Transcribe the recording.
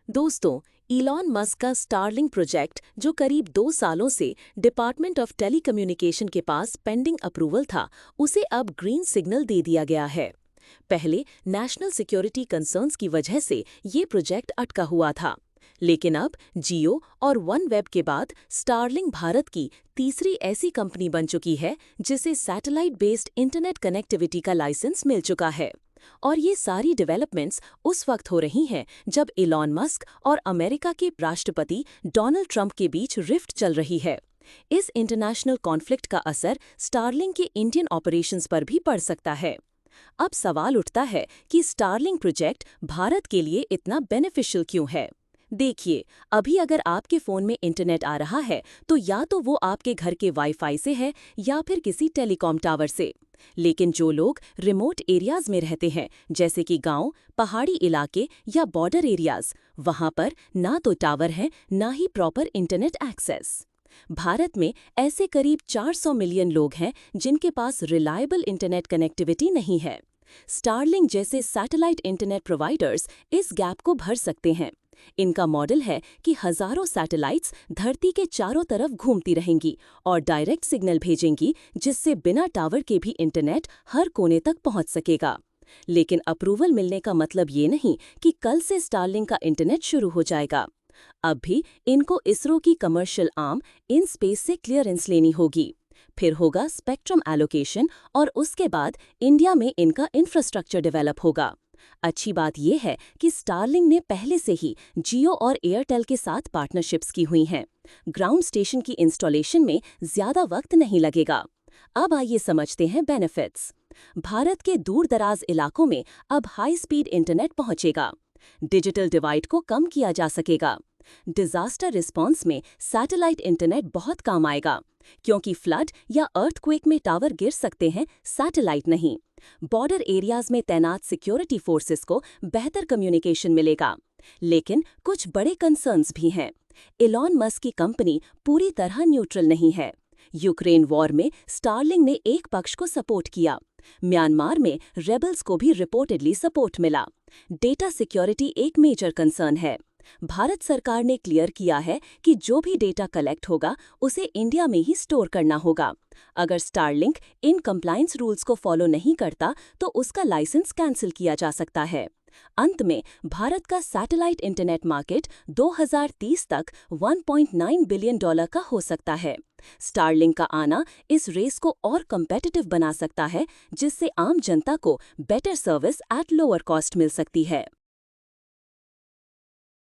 दोस्तों, Elon Musk का Starlink project जो करीब 2 सालों से डिपार्टमेंट ऑफ टेलीकम्युनिकेशन के पास पेंडिंग अप्रूवल था, उसे अब ग्रीन सिग्नल दे दिया गया है। पहले नेशनल सिक्योरिटी कंसर्न्स की वजह से ये प्रोजेक्ट अटका हुआ था, लेकिन अब जियो और वन वेब के बाद स्टारलिंक भारत की तीसरी ऐसी कंपनी बन चुकी है जिसे सैटेलाइट बेस्ड इंटरनेट कनेक्टिविटी का लाइसेंस मिल चुका है। और ये सारी डेवलपमेंट्स उस वक्त हो रही हैं जब इलॉन मस्क और अमेरिका के राष्ट्रपति डोनाल्ड ट्रंप के बीच रिफ्ट चल रही है। इस इंटरनेशनल कॉन्फ्लिक्ट का असर स्टारलिंक के इंडियन ऑपरेशंस पर भी पड़ सकता है। अब सवाल उठता है कि स्टारलिंक प्रोजेक्ट भारत के लिए इतना बेनिफिशियल क्यों है। देखिए, अभी अगर आपके फ़ोन में इंटरनेट आ रहा है तो या तो वो आपके घर के वाईफाई से है या फिर किसी टेलीकॉम टावर से। लेकिन जो लोग रिमोट एरियाज में रहते हैं, जैसे कि गांव, पहाड़ी इलाके या बॉर्डर एरियाज, वहां पर ना तो टावर है ना ही प्रॉपर इंटरनेट एक्सेस। भारत में ऐसे करीब 400 मिलियन लोग हैं जिनके पास रिलायबल इंटरनेट कनेक्टिविटी नहीं है। स्टारलिंक जैसे सैटेलाइट इंटरनेट प्रोवाइडर्स इस गैप को भर सकते हैं। इनका मॉडल है कि हजारों सैटेलाइट्स धरती के चारों तरफ घूमती रहेंगी और डायरेक्ट सिग्नल भेजेंगी, जिससे बिना टावर के भी इंटरनेट हर कोने तक पहुंच सकेगा। लेकिन अप्रूवल मिलने का मतलब ये नहीं कि कल से स्टारलिंक का इंटरनेट शुरू हो जाएगा। अब भी इनको इसरो की कमर्शियल आर्म इन स्पेस से क्लियरेंस लेनी होगी। फिर होगा स्पेक्ट्रम एलोकेशन और उसके बाद इंडिया में इनका इंफ्रास्ट्रक्चर डेवलप होगा। अच्छी बात यह है कि स्टारलिंक ने पहले से ही जियो और एयरटेल के साथ पार्टनरशिप्स की हुई हैं। ग्राउंड स्टेशन की इंस्टॉलेशन में ज्यादा वक्त नहीं लगेगा। अब आइए समझते हैं बेनिफिट्स। भारत के दूर दराज इलाकों में अब हाई स्पीड इंटरनेट पहुंचेगा। डिजिटल डिवाइड को कम किया जा सकेगा। डिजास्टर रिस्पांस में सैटेलाइट इंटरनेट बहुत काम आएगा, क्योंकि फ्लड या अर्थक्वेक में टावर गिर सकते हैं, सैटेलाइट नहीं। बॉर्डर एरियाज में तैनात सिक्योरिटी फोर्सेस को बेहतर कम्युनिकेशन मिलेगा। लेकिन कुछ बड़े कंसर्न्स भी हैं। इलॉन मस्क की कंपनी पूरी तरह न्यूट्रल नहीं है। यूक्रेन वॉर में स्टारलिंक ने एक पक्ष को सपोर्ट किया। म्यांमार में रेबल्स को भी रिपोर्टेडली सपोर्ट मिला। डेटा सिक्योरिटी एक मेजर कंसर्न है। भारत सरकार ने क्लियर किया है कि जो भी डेटा कलेक्ट होगा उसे इंडिया में ही स्टोर करना होगा। अगर स्टारलिंक इन कंप्लायंस रूल्स को फॉलो नहीं करता तो उसका लाइसेंस कैंसिल किया जा सकता है। अंत में भारत का सैटेलाइट इंटरनेट मार्केट 2030 तक $1.9 बिलियन का हो सकता है। स्टारलिंक का आना इस रेस को और कम्पेटिटिव बना सकता है, जिससे आम जनता को better service at lower cost मिल सकती है।